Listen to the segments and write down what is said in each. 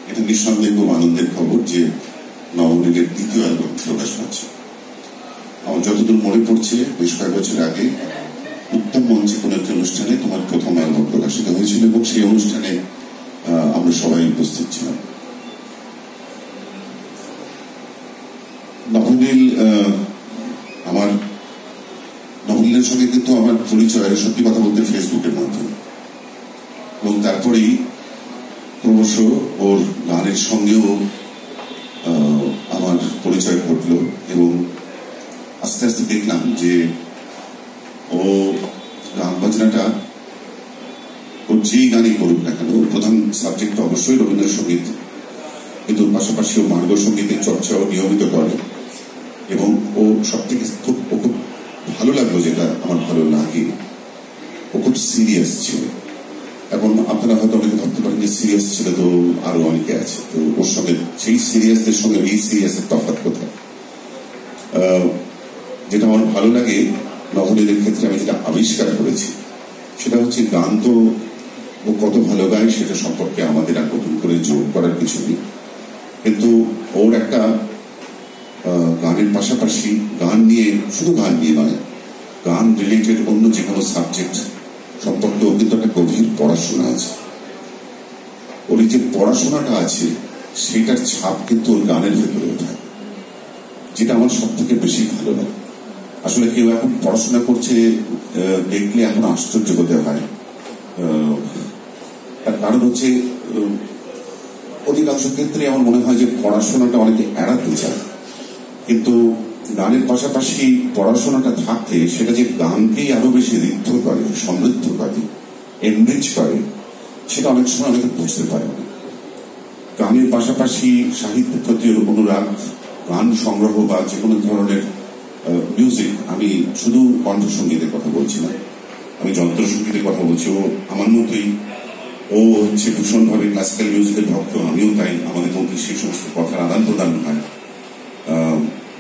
এটা নিঃসন্দেহে খুব আনন্দের খবর যে নবনীলের দ্বিতীয় অ্যালবাম প্রকাশ পাচ্ছে। আমার যতদূর মনে পড়ছে বেশ কয়েক বছর আগে উত্তম মঞ্চে কোন একটি অনুষ্ঠানে তোমার প্রথম অ্যালবাম প্রকাশিত হয়েছিল এবং সেই অনুষ্ঠানে আমরা সবাই উপস্থিত ছিলাম। নবনীলের সঙ্গে কিন্তু আমার পরিচয় সত্যি কথা বলতে ফেসবুকের মাধ্যমে, এবং তারপরেই ক্রমশ ওর গানের সঙ্গেও আমার পরিচয় ঘটল এবং আস্তে আস্তে দেখলাম যে ও গান বাজনাটা ও যেই গানই করুক না কেন, ওর প্রধান সাবজেক্ট অবশ্যই রবীন্দ্রসঙ্গীত, কিন্তু পাশাপাশি ও মার্গ সঙ্গীতের চর্চাও নিয়মিত করে এবং ও সব থেকে খুব ভালো লাগলো, যেটা আমার ভালো লাগে, ও খুব সিরিয়াস ছিল। এখন আপনারা হয়তো অনেকে ভাবতে পারেন যে সিরিয়াস ছিল তো আরো অনেকে আছে, তো ওর সঙ্গে সেই সিরিয়াসদের সঙ্গে এই সিরিয়াসের তফাৎ কোথায়? যেটা আমার ভালো লাগে নবনীলের ক্ষেত্রে আমি যেটা আবিষ্কার করেছি সেটা হচ্ছে গান তো ও কত ভালো গায় সেটা সম্পর্কে আমাদের আর নতুন করে যোগ করার কিছু নেই, কিন্তু ওর একটা গানের পাশাপাশি গান নিয়ে, শুধু গান নিয়ে নয়, গান রিলেটেড অন্য যে কোনো সাবজেক্ট সম্পর্কে ও কিন্তু একটা গভীর পড়াশোনা আছে। ওর যে পড়াশোনাটা আছে সেটার ছাপ কিন্তু ওর গানের ভেতরে ওঠে, যেটা আমার সব থেকে বেশি ভালো লাগে। আসলে কেউ এখন পড়াশোনা করছে দেখলে এখন আশ্চর্য হতে হয়, তার কারণ হচ্ছে অধিকাংশ ক্ষেত্রে আমার মনে হয় যে পড়াশোনাটা অনেকে এড়াতে চায়, কিন্তু গানের পাশাপাশি পড়াশোনাটা থাকতে সেটা যে গানকেই আরো বেশি ঋদ্ধ করে, সমৃদ্ধ করে, এনরিচ করে, সেটা অনেক সময় অনেকে বুঝতে পারে না। গানের পাশাপাশি সাহিত্যের প্রতি অনুরাগ, গান সংগ্রহ বা যে কোনো ধরনের মিউজিক, আমি শুধু কণ্ঠসঙ্গীতের কথা বলছি না, আমি যন্ত্রসঙ্গীতের কথা বলছি। ও আমার মতোই, ও হচ্ছে ভীষণভাবে ক্লাসিক্যাল মিউজিকের ভক্ত, আমিও তাই। আমাদের মধ্যে সেই সমস্ত কথার আদান প্রদান হয়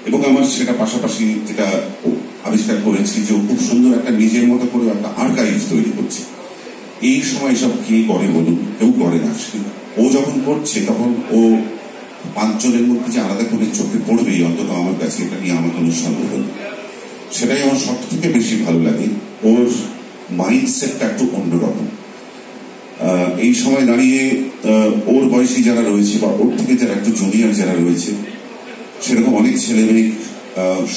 এবং আমার সেটা পাশাপাশি যেটা আবিষ্কার করেছি যে ও খুব সুন্দর একটা নিজের মতো করে একটা আর্কাইভ তৈরি করছে। এই সময় সব কে করে বলুন? কেউ করে না। ও যখন করছে তখন ও পাঁচজনের মধ্যে যে আলাদা করে চোখে পড়বেই, অন্তত আমার কাছে এটা নিয়ে আমাকে অনুসরণ করবে, সেটাই আমার সব থেকে বেশি ভালো লাগে। ওর মাইন্ডসেটটা একটু অন্যরকম। এই সময় দাঁড়িয়ে ওর বয়সী যারা রয়েছে বা ওর থেকে যারা একটু জুনিয়র যারা রয়েছে, সেরকম অনেক ছেলে মেয়ের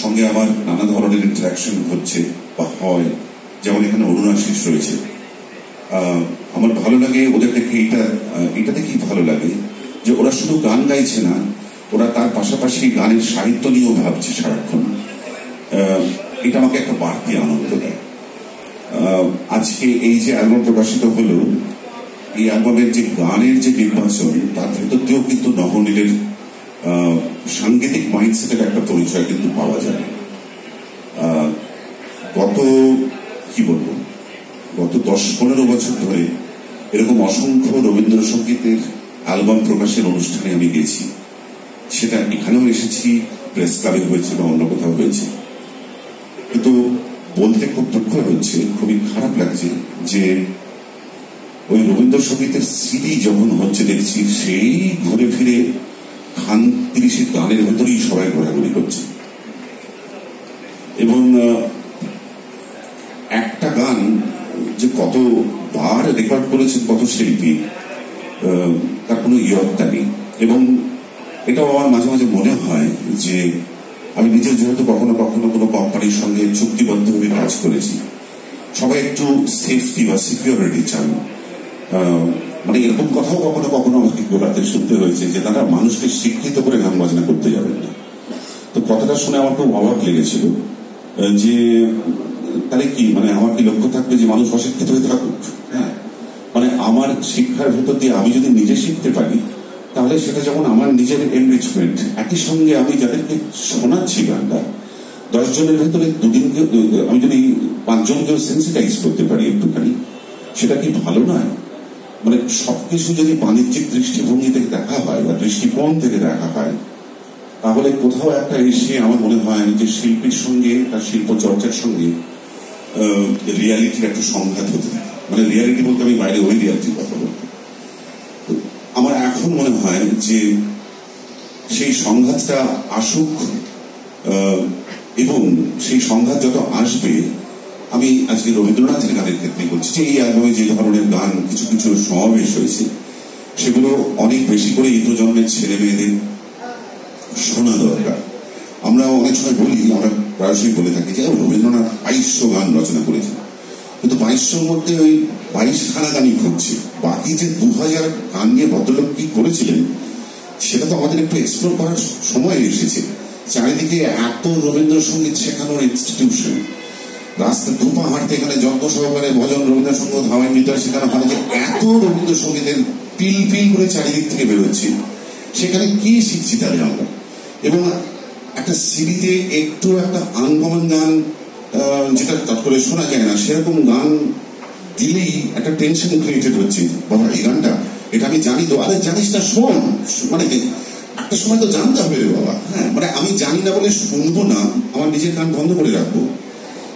সঙ্গে আমার নানা ধরনের ইন্টারাকশন হচ্ছে বা হয়, যেমন এখানে অরুণাশিস রয়েছে। আমার ভালো লাগে ওদের দেখে, এটা দেখেই ভালো লাগে যে ওরা শুধু গান গাইছে না, ওরা তার পাশাপাশি গানের সাহিত্য নিয়েও ভাবছে সারাক্ষণ। এটা আমাকে একটা বাড়তি আনন্দ দেয়। আজকে এই যে অ্যালবাম প্রকাশিত হলো, এই অ্যালবামের যে গানের যে নির্বাচন, তার ভেতর দিয়েও কিন্তু নবনীলের সাংগীতিক মাইন্ডসেটের একটা পরিচয় কিন্তু পাওয়া যাবে। গত 10-15 বছর ধরে এরকম অসংখ্য রবীন্দ্রসঙ্গীতের অ্যালবাম প্রকাশের অনুষ্ঠানে আমি গেছি, সেটা এখানেও এসেছি, প্রেস ক্লাবে হয়েছে বা অন্য কোথাও হয়েছে, কিন্তু বলতে খুব দুঃখ হচ্ছে, খুবই খারাপ লাগছে যে ওই রবীন্দ্রসঙ্গীতের সিডি যখন হচ্ছে দেখছি সেই ঘুরে ফিরে খান 30 গানের ভেতরেই সবাই ঘোরাঘুরি করছে এবং একটা গান যে কতবার রেকর্ড করেছেন কত শিল্পী, তার কোনো ইয়ত্তা নেই। এবং এটাও আমার মাঝে মাঝে মনে হয় যে আমি নিজের যেহেতু কখনো কখনো কোনো কোম্পানির সঙ্গে চুক্তিবদ্ধভাবে কাজ করেছি, সবাই একটু সেফটি বা সিকিউরিটি চান। মানে এরকম কথাও কখনো কখনো আমাকে গোড়াতে শুনতে হয়েছে যে তারা মানুষকে শিক্ষিত করে গান বাজনা করতে যাবেন না। তো কথাটা শুনে আমার খুব অবাক লেগেছিল যে তাহলে কি, মানে আমার কি লক্ষ্য থাকবে যে মানুষ অশিক্ষিত হয়ে থাকুক? হ্যাঁ, মানে আমার শিক্ষার ভেতর দিয়ে আমি যদি নিজে শিখতে পারি, তাহলে সেটা যেমন আমার নিজের এনরিচমেন্ট, একই সঙ্গে আমি যাদেরকে শোনাচ্ছি গানটা, 10 জনের ভেতরে 2-3কে, আমি যদি 5 জনকেও সেন্সিটাইজ করতে পারি একটুখানি, সেটা কি ভালো নয়? মানে সবকিছু যদি বাণিজ্যিক দৃষ্টিভঙ্গি থেকে দেখা হয় বা দৃষ্টিকোণ থেকে দেখা হয়, তাহলে কোথাও একটা এসে আমার মনে হয় যে শিল্পীর সঙ্গে তার শিল্প চর্চার সঙ্গে রিয়ালিটির একটা সংঘাত হতে থাকে। মানে রিয়ালিটি বলতে আমি বাইরে ওই রিয়ালিটির কথা বলবো। হয় যে সেই সংঘাতটা আসুক, এবং সেই সংঘাত যত আসবে, আমি আজকে রবীন্দ্রনাথের গানের ক্ষেত্রে বলছি যে এই অ্যালবামে যে ধরনের গান কিছু কিছু সমাবেশ হয়েছে সেগুলো অনেক বেশি করে এই প্রজন্মের ছেলে মেয়েদের শোনা দরকার। আমরা অনেক সময় বলি, আমরা প্রায়শই বলে থাকি যে রবীন্দ্রনাথ 2200 গান রচনা করেছেন, কিন্তু 2200-র মধ্যে ওই 22খানা গানই ঘুরছে। বাকি যে 2000 গান নিয়ে ভদ্রলোক কি করেছিলেন সেটা তো আমাদের একটু এক্সপ্লোর করার সময় এসেছে। চারিদিকে এত রবীন্দ্রসঙ্গীত শেখানোর ইনস্টিটিউশন, রাস্তা দুপা হাঁটতে এখানে যত্ন সহকারে ভজন, রবীন্দ্রসঙ্গীত, ধাওয়াই মিটার শেখানো হয় যে এত রবীন্দ্রসঙ্গীতের পিল পিল করে চারিদিক থেকে বেরোচ্ছে, সেখানে কি শিখছি তাহলে আমরা? এবং একটা সিডিতে একটু একটা আনকমন গান যেটা তৎ করে শোনা যায় না, সেরকম গান দিলেই একটা টেনশন ক্রিয়েটেড হচ্ছে। বাবা এই গানটা এটা আমি জানি তো, আরে জানিস না শোন, মানে একটা সময় তো জানতে হবে রে বাবা। হ্যাঁ, মানে আমি জানি না বলে শুনবো না, আমার নিজের গান বন্ধ করে রাখবো,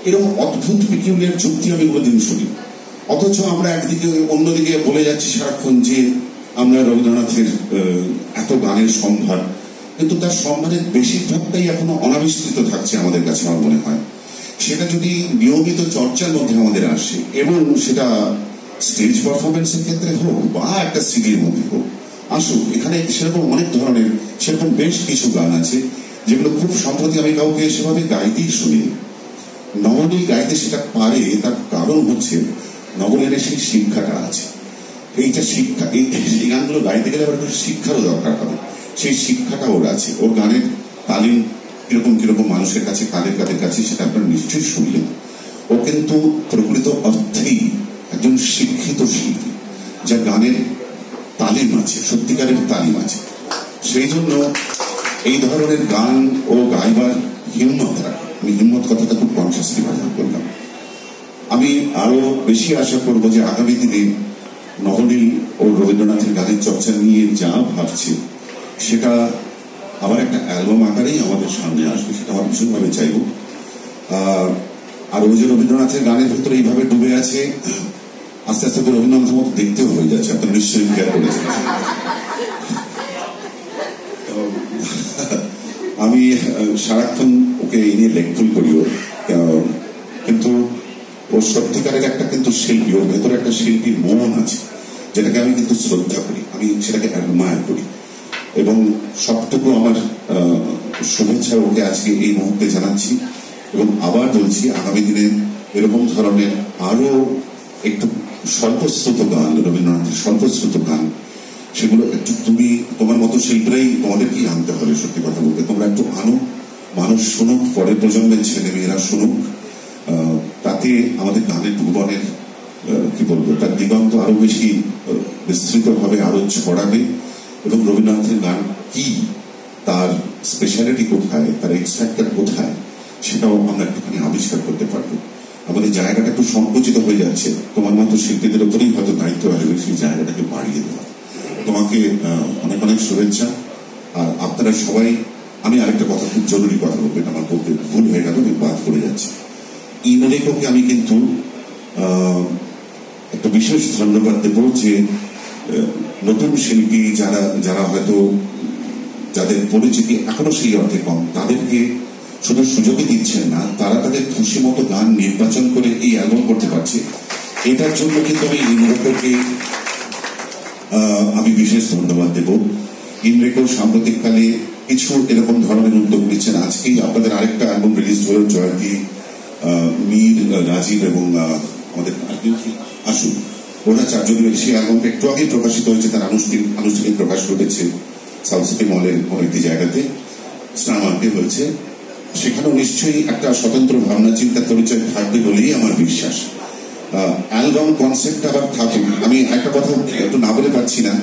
এরকম অদ্ভুত পিকিউলিয়ার যুক্তি আমি কোনোদিন শুনি। অথচ আমরা একদিকে অন্যদিকে বলে যাচ্ছি সারাক্ষণ যে আমরা রবীন্দ্রনাথের এত গানের সম্ভার, কিন্তু তার সম্ভারের বেশিরভাগটাই এখনো অনাবিষ্কৃত থাকছে আমাদের কাছে। আমার মনে হয় সেটা যদি নিয়মিত চর্চার মধ্যে আমাদের আসে, এবং সেটা স্টেজ পারফরমেন্সের ক্ষেত্রে হোক বা একটা সিডির মধ্যে হোক, আসুক। এখানে সেরকম অনেক ধরনের, সেরকম বেশ কিছু গান আছে যেগুলো খুব সম্প্রতি আমি কাউকে সেভাবে গাইতেই শুনিনি। নবনীল গাইতে সেটা পারে, তার কারণ হচ্ছে নবনীলের সেই শিক্ষাটা আছে। এইটা শিক্ষা, সেই গানগুলো গাইতে গেলে আবার একটু শিক্ষারও দরকার হবে, সেই শিক্ষাটা ওর আছে। ওর গানের তালিম কিরকম কিরকম মানুষের কাছে, কাদের কাছে, সেটা আপনারা নিশ্চয়ই শুনলেন। ও কিন্তু প্রকৃত অর্থেই একজন শিক্ষিত শিল্পী, যা গানের তালিম আছে, সত্যিকারের তালিম আছে। সেই জন্য এই ধরনের গান ও গাইবার হিম্মত রাখে। আমি হিম্মত কথাটা খুব কনসিয়াসলি ব্যবহার করলাম। আমি আরো বেশি আশা করবো যে আগামী দিনে নবনীল ও রবীন্দ্রনাথের গানের চর্চা নিয়ে যা ভাবছে সেটা আবার একটা অ্যালবাম আকারেই আমাদের সামনে আসবে, সেটা আমার ভীষণভাবে চাইব। আর ওই যে রবীন্দ্রনাথের গানের ভিতরে এইভাবে ডুবে আছে, আস্তে আস্তে করে রবীন্দ্রনাথের মতো দেখতেও হয়ে যাচ্ছে, আপনার নিশ্চয়ই খেয়াল করেছেন। আমি সারাক্ষণ ওকে এই নিয়ে লেখফুল করিও, কিন্তু ওর সত্যিকারের একটা কিন্তু শিল্পী, ওর ভেতরে একটা শিল্পীর মন আছে, যেটাকে আমি কিন্তু শ্রদ্ধা করি, আমি সেটাকে অ্যাডমায়ার করি। এবং সবটুকু আমার শুভেচ্ছা ওকে আজকে এই মুহূর্তে জানাচ্ছি। এবং আবার বলছি, আগামী দিনে এরকম ধরনের আরো একটু স্বল্পশ্রুত গান, রবীন্দ্রনাথের স্বল্পশ্রুত গান, সেগুলো একটু তুমি তোমার মতো শিল্পীরাই তোমাদেরকেই আনতে হবে। সত্যি কথা বলতে তোমরা একটু আনো, মানুষ শুনুক, পরের প্রজন্মের ছেলে মেয়েরা শুনুক, তাতে আমাদের গানের ভুবনের কি বলবো, তার দিগন্ত আরো বেশি বিস্তৃত ভাবে আরো ছড়াবে। এবং রবীন্দ্রনাথের গান কি, তার স্পেশালিটি কোথায়, তার এক্সফ্যাক্টর কোথায়, সেটাও আমরা একটুখানি আবিষ্কার করতে পারবো। আমাদের জায়গাটা একটু সংকুচিত হয়ে যাচ্ছে, তোমার মতো শিল্পীদের উপরেই হয়তো দায়িত্ব আসবে সেই জায়গাটাকে বাড়িয়ে দেওয়া। তোমাকে অনেক অনেক শুভেচ্ছা। আর আপনারা সবাই, আমি আরেকটা কথা, খুব জরুরি কথা বলবো, এটা আমার বলতে ভুল হয়ে গেল, আমি বাদ করে যাচ্ছি। ইনরেকোকে আমি কিন্তু একটা বিশেষ ধন্যবাদ দেবো যে নতুন শিল্পী যারা হয়তো যাদের পরিচিতি এখনো সেই অর্থে কম, তাদেরকে শুধু সুযোগই দিচ্ছেন না, তারা তাদের খুশি মতো গান নির্বাচন করে এই অ্যালবাম করতে পারছে। এটার জন্য কিন্তু আমি ইনরেকোকে আমি বিশেষ ধন্যবাদ দেব। ইনরেকো সাম্প্রতিককালে কিছু এরকম ধরনের উদ্যোগ নিচ্ছেন। আজকেই আপনাদের আরেকটা অ্যালবাম রিলিজ হলো, জয়ন্তী, মীর, রাজীব এবং আমাদের আসু, ওরা চারজন মিলে সেই অ্যালবামটা একটু আগে প্রকাশিত হয়েছে, তার আনুষ্ঠানিক প্রকাশ ঘটেছে সাউথ সিটি মলের কোন একটি জায়গাতে, স্নামার্কে হয়েছে। সেখানেও নিশ্চয়ই একটা স্বতন্ত্র ভাবনা চিন্তার পরিচয় থাকবে বলেই আমার বিশ্বাস। অ্যালবাম কনসেপ্ট আবার থাকুক। আমি একটা কথা একটু না বলে পারছি না,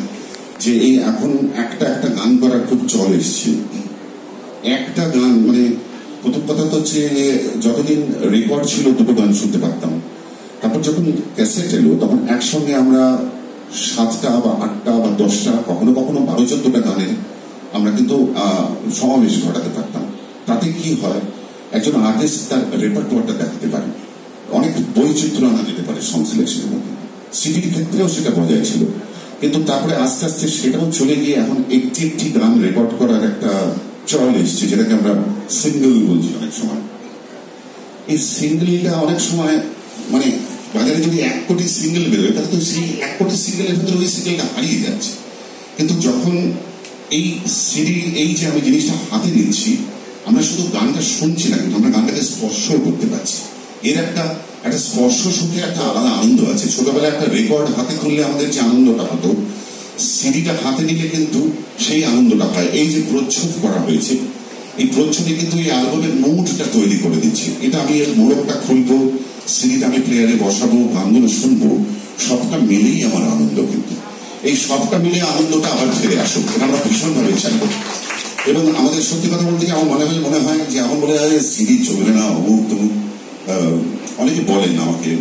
যে এই এখন একটা গান করার খুব চল এসছে। একটা গান, মানে প্রথম কথা তো হচ্ছে যতদিন রেকর্ড ছিল দুটো গান শুনতে পারতাম, তারপর যখন ক্যাসেট এলো তখন একসঙ্গে আমরা 7টা বা 8টা বা 10টা, কখনো কখনো 12-14টা গানের আমরা কিন্তু সমাবেশ ঘটাতে পারতাম। তাতে কি হয়, একজন আর্টিস্ট তার রেপার্টোয়ারটা দেখাতে পারে, অনেক বৈচিত্র্য আনা যেতে পারে সং সিলেকশনের মধ্যে। সিডির ক্ষেত্রেও সেটা বজায় ছিল, কিন্তু তারপরে আস্তে আস্তে সেটাও চলে গিয়ে এখন একটি গান রেকর্ড করার একটা চল এসছে, যেটাকে আমরা সিঙ্গেল বলছি অনেক সময়। এই সিঙ্গেলটা অনেক সময় মানে বাজারে যদি 1 কোটি সিঙ্গেল বেরোয়, তাহলে তো সেই 1 কোটি সিঙ্গেলের ভিতরে ওই সিঙ্গেলটা হারিয়ে যাচ্ছে। কিন্তু যখন এই সিডি, এই যে আমি জিনিসটা হাতে নিচ্ছি, আমরা শুধু গানটা শুনছি না, কিন্তু আমরা গানটাকে স্পর্শ করতে পারছি। এর একটা স্পর্শ সুখে একটা আলাদা আনন্দ আছে। ছোটবেলায় একটা রেকর্ড হাতে তুললে আমাদের যে আনন্দটা হতো, সিডিটা হাতে নিলে কিন্তু সেই আনন্দটা হয়। এই যে প্রচ্ছদ করা হয়েছে, এই প্রচ্ছদে কিন্তু এই অ্যালবামের মুডটা তৈরি করে দিচ্ছে। এটা আমি এর মোড়কটা খুলবো, সিডিটা আমি প্লেয়ারে বসাবো, গানগুলো শুনবো, সবটা মিলেই আমার আনন্দ। কিন্তু এই সবটা মিলে আনন্দটা আবার ফিরে আসুক, এটা আমরা ভীষণভাবে চাইবো। এবং আমাদের সত্যি কথা বলতে আমার মনে হয় যে এখন বলে সিডি চলবে না, অমুক তমুক। অনেকে বলেন আমাকে,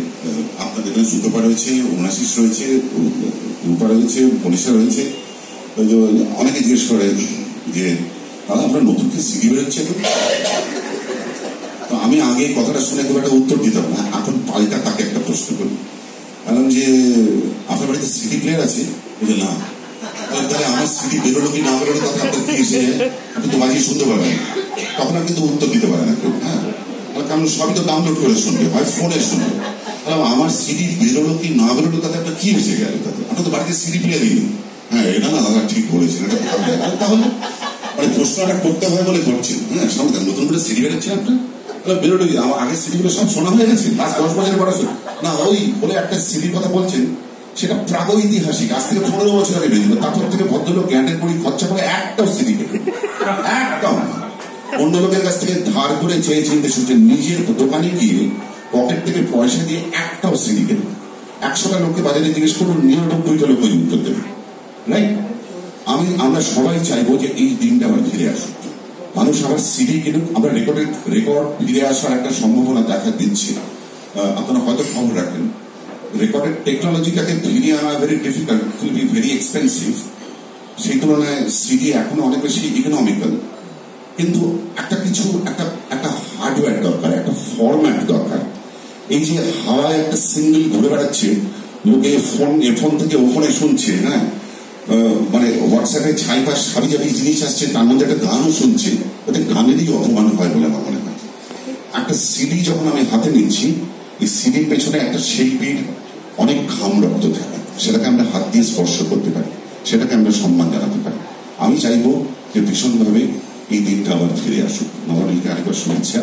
আপনাদের এখানে সুতপা রয়েছে, উনাশিস রয়েছে, রূপা রয়েছে, মনীষা রয়েছে, অনেকে জিজ্ঞেস করে যে দাদা আপনার নতুন কি সিডি বেরোচ্ছে? তো আমি আগে কথাটা শুনে খুব একটা উত্তর দিতাম না, এখন পাল্টা তাকে একটা প্রশ্ন করি, বললাম যে আপনার বাড়িতে সিডি প্লেয়ার আছে? বলে না। তাহলে আমার সিডি বেরোলো কি না বেরোলো তাতে আপনার কি এসে, আপনি তো বাজিয়ে শুনতে পারবেন। তখন আর কিন্তু উত্তর দিতে পারে না কেউ। হ্যাঁ, কারণ সবই তো ডাউনলোড করে শুনবে, হয় ফোনে শুনবে। আমার সিডি বেরোলো কি না বেরোলো তাতে আপনার কি বেঁচে গেল? তাতে আপনার তো বাড়িতে সিডি প্লেয়ারই নেই। হ্যাঁ, এটা না দাদা ঠিক বলেছেন, এটা তাহলে মানে প্রশ্নটা করতে হয় বলে করছেন। হ্যাঁ, সামনে নতুন করে সিডি বেরোচ্ছে আপনার, বেরোলো কি? আমার আগের সিডি গুলো সব শোনা হয়ে গেছে, 10 বছরের পড়াশোনা না। ওই বলে একটা সিডির কথা বলছেন, সেটা প্রাগৈতিহাসিক, আজ থেকে 15 বছর আগে বেরিয়ে। তারপর থেকে ভদ্রলোক জ্ঞানের পরি খরচা করে একটাও সিডি পেল, একটাও। অন্য লোকের কাছ থেকে ধার করে চেয়ে চিনতে শুনছেন, নিজের দোকানে গিয়ে পকেট থেকে পয়সা দিয়ে একটাও সিডি পেল। 100টা লোককে বাজারে জিজ্ঞেস করুন, 99টা লোক ওই উত্তর দেবে। রাইট? আমরা সবাই চাইবো যে এই দিনটা আবার ফিরে আসুক, মানুষ আবার সিডি কিনুক। আমরা রেকর্ড ফিরে আসার একটা সম্ভাবনা দেখা দিচ্ছে। আপনারা হয়তো খবর রাখেন, রেকর্ডের টেকনোলজিটাকে ফিরিয়ে আনা very difficult, will be very expensive. সেই তুলনায় সিডি এখনো অনেক বেশি ইকোনমিক্যাল। কিন্তু একটা হার্ডওয়্যার দরকার, একটা ফরম্যাট দরকার। এই যে হাওয়ায় একটা সিঙ্গেল ঘুরে বেড়াচ্ছে, লোকে ফোন থেকে ওখানে শুনছে, হ্যাঁ, মানে হোয়াটসঅ্যাপে ছাইপাশ হাবি জাবি জিনিস আসছে, তার মধ্যে একটা গানও শুনছে, ওতে গানেরই অপমান হয় বলে আমার মনে হয়। একটা সিডি যখন আমি হাতে নিচ্ছি, এই সিডির পেছনে একটা শিল্পীর অনেক ঘাম রক্ত থাকে, সেটাকে আমরা হাত দিয়ে স্পর্শ করতে পারি, সেটাকে আমরা সম্মান জানাতে পারি। আমি চাইবো যে ভীষণভাবে এই দিনটা আবার ফিরে আসুক। নবনীলকে আরেকবার শুভেচ্ছা।